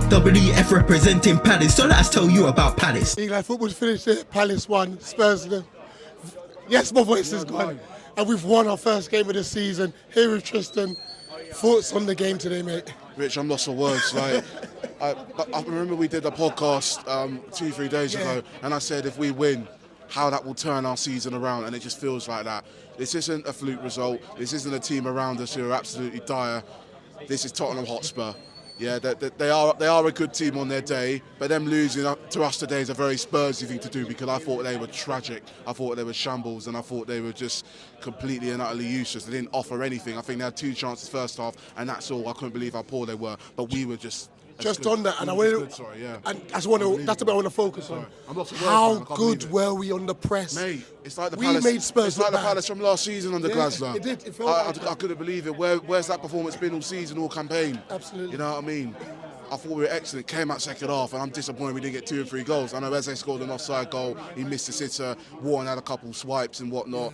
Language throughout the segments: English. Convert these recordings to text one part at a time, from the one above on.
WF representing Palace, so let us tell you about Palace. England football's finished it. Palace won. Spurs. Yes, my voice is gone. And we've won our first game of the season. Here with Tristan. Thoughts on the game today, mate? Rich, I'm lost for words. Like, I remember we did a podcast 2-3 days ago, and I said if we win, how that will turn our season around, and it just feels like that. This isn't a fluke result. This isn't a team around us who are absolutely dire. This is Tottenham Hotspur. Yeah, they are a good team on their day, but them losing to us today is a very Spursy thing to do, because I thought they were tragic. I thought they were shambles, and I thought they were just completely and utterly useless. They didn't offer anything. I think they had 2 chances first half, and that's all. I couldn't believe how poor they were, but we were just on that, and I wanted to. And that's the bit I want to focus on. How good were we on the press, mate? It's like the we Palace. Made Spurs it's like the bad. Palace from last season under Glasner. It did. It felt I couldn't believe it. Where's that performance been all season, all campaign? Absolutely. You know what I mean? I thought we were excellent. Came out second half, and I'm disappointed we didn't get 2 and 3 goals. I know Eze scored an offside goal. He missed a sitter. Warren had a couple swipes and whatnot.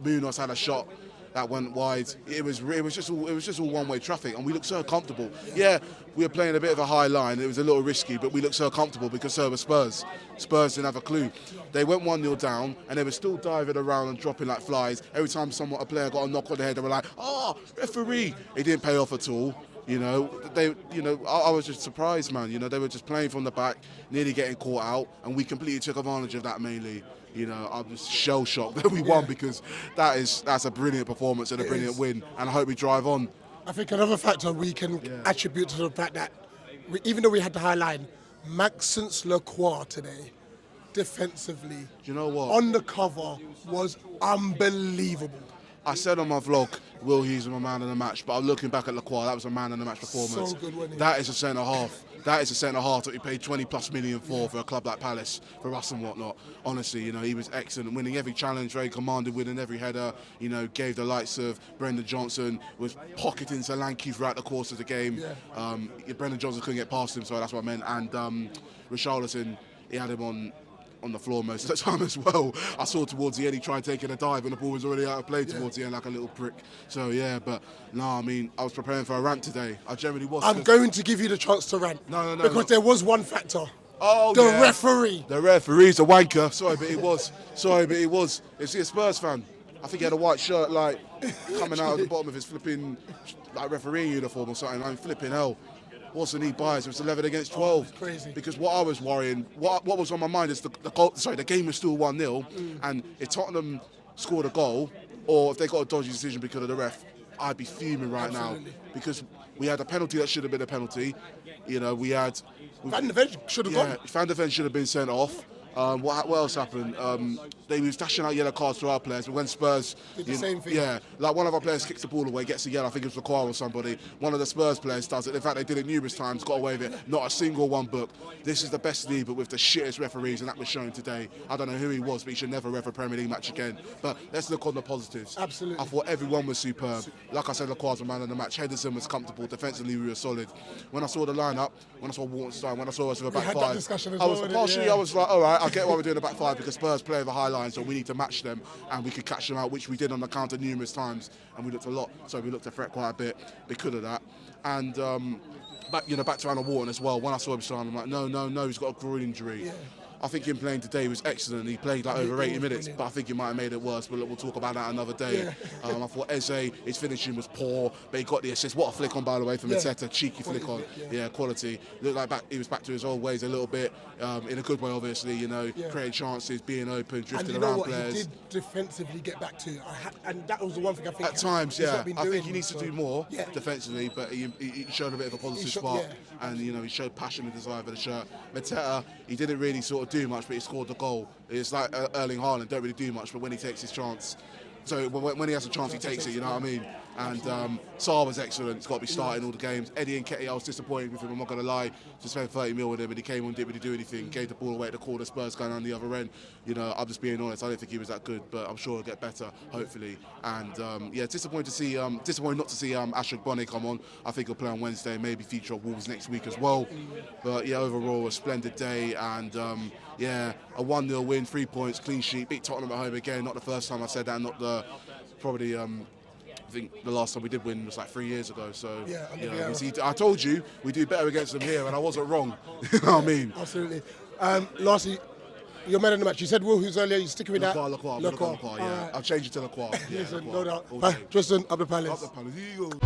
Munoz had a shot that went wide. It was just all one-way traffic, and we looked so comfortable. Yeah, we were playing a bit of a high line. It was a little risky, but we looked so comfortable because so were Spurs. Spurs didn't have a clue. They went 1-0 down, and they were still diving around and dropping like flies. Every time a player got a knock on the head, they were like, "Oh, referee!" It didn't pay off at all. I was just surprised, man. They were just playing from the back, nearly getting caught out, and we completely took advantage of that mainly. I'm just shell-shocked that we won, because that's a brilliant performance and a brilliant win, and I hope we drive on. I think another factor we can attribute to the fact that, even though we had the high line, Maxence Lacroix today, defensively, do you know what? On the cover, was unbelievable. I said on my vlog, Will Hughes was my man of the match, but I'm looking back at Lacroix, that was a man of the match performance. So good, wasn't he? That is a centre half. That is a centre half that we paid 20+ million for a club like Palace, for us and whatnot. Honestly, he was excellent, winning every challenge, very commanded, winning every header. Gave the likes of Brendan Johnson, was pocketing Solanke throughout the course of the game. Brendan Johnson couldn't get past him, so that's what I meant. And Richarlison, he had him on the floor most of the time as well. I saw towards the end he tried taking a dive and the ball was already out of play towards the end, like a little prick. So I was preparing for a rant today. I generally was. I'm going to give you the chance to rant. No. Because there was one factor. The referee. The referee's a wanker. Sorry, but he was. Is he a Spurs fan? I think he had a white shirt coming out of the bottom of his flipping refereeing uniform or something. I'm flipping hell. Wasn't he biased? It was 11 against 12. Crazy. Because what I was worrying, what was on my mind is the game was still 1-0, and if Tottenham scored a goal, or if they got a dodgy decision because of the ref, I'd be fuming right now, because we had a penalty that should have been a penalty. Van de Ven should have gone. Van de Ven should have been sent off. What else happened? They was dashing out yellow cards to our players, but when Spurs did the same thing. Yeah, like one of our players kicks the ball away, gets a yellow. I think it was Lacroix or somebody. One of the Spurs players does it. In fact, they did it numerous times, got away with it. Not a single one booked. This is the best league, but with the shittest referees, and that was shown today. I don't know who he was, but he should never ref a Premier League match again. But let's look on the positives. Absolutely. I thought everyone was superb. Like I said, Lacroix was the man of the match. Henderson was comfortable. Defensively, we were solid. When I saw the lineup, when I saw Wartenstein, when I saw us with a back five, I was like, all right, I get why we're doing a back five, because Spurs play with a high line, so we need to match them, and we could catch them out, which we did on the counter numerous times, and we looked we looked to threat quite a bit because of that. And back to Anna Wharton as well. When I saw him starting, I'm like, no, he's got a groin injury. Yeah. I think him playing today was excellent. He played over 80 minutes, but I think he might have made it worse. But we'll talk about that another day. Yeah. I thought Eze, his finishing was poor, but he got the assist. What a flick on, by the way, from Mateta. Cheeky flick on. Yeah, quality. Looked like he was back to his old ways a little bit, in a good way, obviously. Creating chances, being open, drifting around players. He did defensively get back to, and that was the one thing I think. At times, I think he needs to do more defensively, but he showed a bit of a positive spark, and he showed passion and desire for the shirt. Mateta, he didn't really sort of do much, but he scored the goal. It's like Erling Haaland, don't really do much, but when he takes his chance, so when he has a chance, he takes it, you know what I mean? And Sarr was excellent. He's got to be starting all the games. Eddie and Ketty, I was disappointed with him, I'm not going to lie. To spend 30 mil with him, and he came on, didn't really do anything, gave the ball away at the corner, Spurs going on the other end. I'm just being honest, I don't think he was that good, but I'm sure he'll get better, hopefully. And disappointed not to see Ashok Bonnet come on. I think he'll play on Wednesday, maybe feature at Wolves next week as well. But overall, a splendid day, and a 1-0 win, 3 points, clean sheet, beat Tottenham at home again. Not the first time I said that, not the I think the last time we did win was like 3 years ago. So Yeah, under you know, Vieira. you see, I told you we do better against them here, and I wasn't wrong. You know what I mean? Absolutely. Lastly, your man of the match. You said Will Hughes earlier. You sticking with that? Lacroix, I'm gonna go Lacroix, yeah. All right. I'll change it to Lacroix. Yeah, Listen, Lacroix. no doubt. Okay. Tristan, up the Palace. Up the Palace. Here you go.